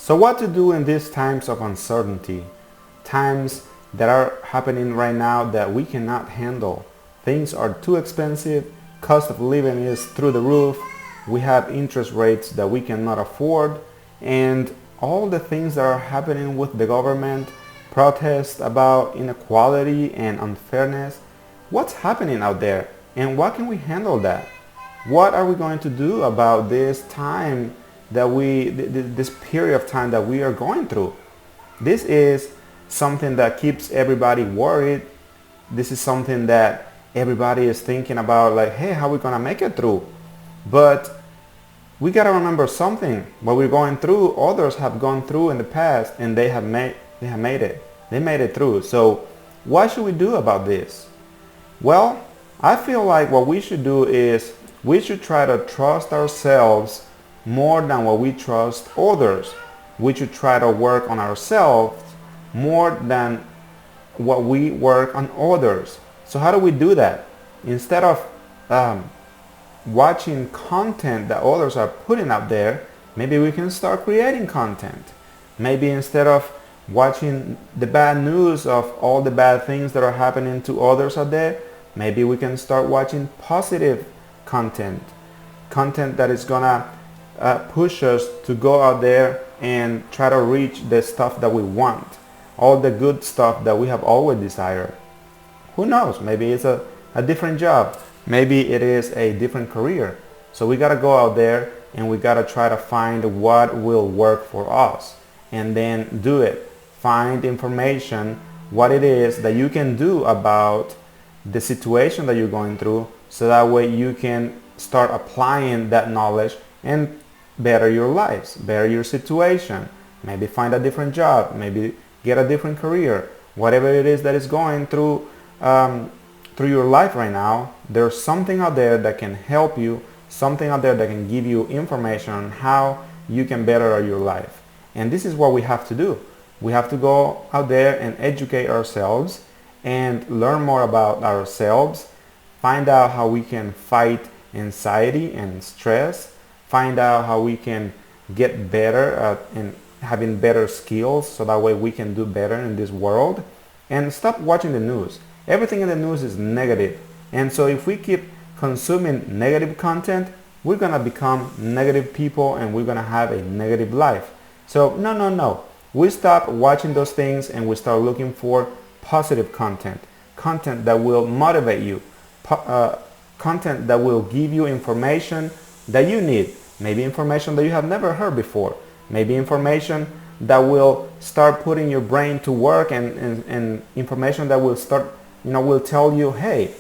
So what to do in these times of uncertainty? Times that are happening right now that we cannot handle. Things are too expensive, cost of living is through the roof, we have interest rates that we cannot afford, and all the things that are happening with the government, protests about inequality and unfairness. What's happening out there and what can we handle that? What are we going to do about this time that this period of time that we are going through? This is something that keeps everybody worried. This is something that everybody is thinking about, like, hey, how are we going to make it through? But we got to remember something. What we're going through, others have gone through in the past and they have made it. They made it through. So what should we do about this? Well, I feel like what we should do is we should try to trust ourselves more than what we trust others. We should try to work on ourselves more than what we work on others. So how do we do that? Instead of watching content that others are putting out there, maybe we can start creating content. Maybe instead of watching the bad news of all the bad things that are happening to others out there, maybe we can start watching positive content that is gonna push us to go out there and try to reach the stuff that we want, all the good stuff that we have always desired. Who knows? Maybe it's a different job. Maybe it is a different career. So we gotta go out there and we gotta try to find what will work for us and then do it. Find information, what it is that you can do about the situation that you're going through, so that way you can start applying that knowledge and better your lives, better your situation. Maybe find a different job, maybe get a different career. Whatever it is that is going through your life right now, there's something out there that can help you, something out there that can give you information on how you can better your life. And this is what we have to do. We have to go out there and educate ourselves and learn more about ourselves, find out how we can fight anxiety and stress, find out how we can get better at and having better skills so that way we can do better in this world, and stop watching the news. Everything in the news is negative, and so if we keep consuming negative content, we're gonna become negative people and we're gonna have a negative life. So no. We stop watching those things and we start looking for positive content that will motivate you, content that will give you information that you need, maybe information that you have never heard before, maybe information that will start putting your brain to work, and information that will start, will tell you, hey,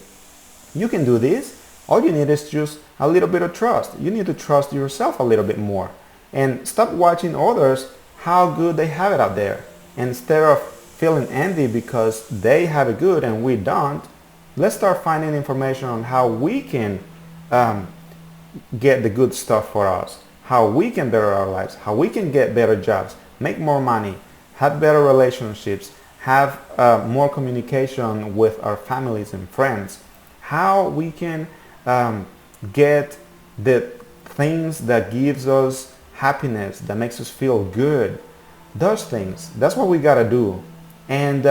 you can do this. All you need is just a little bit of trust. You need to trust yourself a little bit more and stop watching others how good they have it out there. Instead of feeling envy because they have it good and we don't, let's start finding information on how we can get the good stuff for us, how we can better our lives, how we can get better jobs, make more money, have better relationships, have more communication with our families and friends, how we can get the things that gives us happiness, that makes us feel good. Those things, that's what we gotta do. And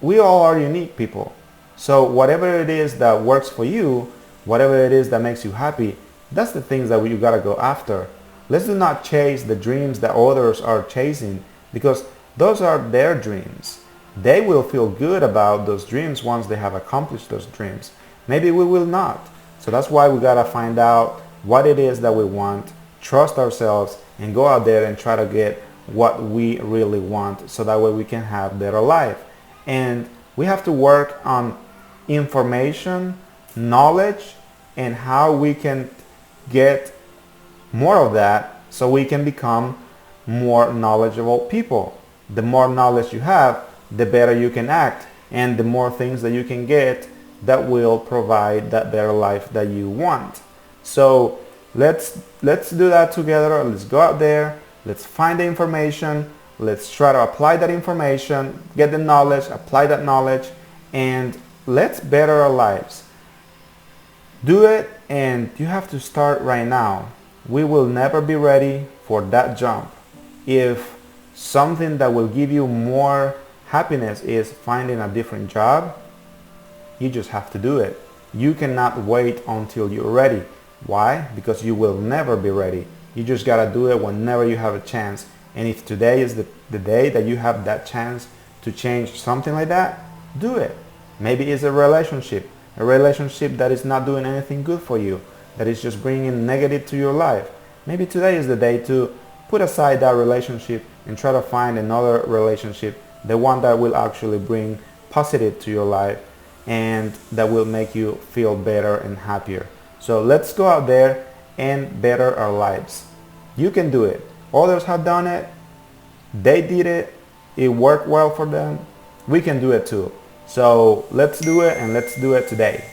we all are unique people. So whatever it is that works for you, whatever it is that makes you happy, that's the things that you gotta go after. Let's do not chase the dreams that others are chasing, because those are their dreams. They will feel good about those dreams once they have accomplished those dreams. Maybe we will not. So that's why we gotta find out what it is that we want, trust ourselves, and go out there and try to get what we really want, so that way we can have better life. And we have to work on information, knowledge, and how we can get more of that so we can become more knowledgeable people. The more knowledge you have, the better you can act, and the more things that you can get that will provide that better life that you want. So let's do that together. Let's go out there, let's find the information, let's try to apply that information, get the knowledge, apply that knowledge, and let's better our lives. Do it, and you have to start right now. We will never be ready for that jump if something that will give you more happiness is finding a different job, you just have to do it. You cannot wait until you're ready. Why? Because you will never be ready. You just gotta do it whenever you have a chance. And if today is the day that you have that chance to change something like that, do it. Maybe it's a relationship that is not doing anything good for you, that is just bringing negative to your life. Maybe today is the day to put aside that relationship and try to find another relationship, the one that will actually bring positive to your life and that will make you feel better and happier. So let's go out there and better our lives. You can do it. Others have done it. They did it. It worked well for them. We can do it too. So let's do it, and let's do it today.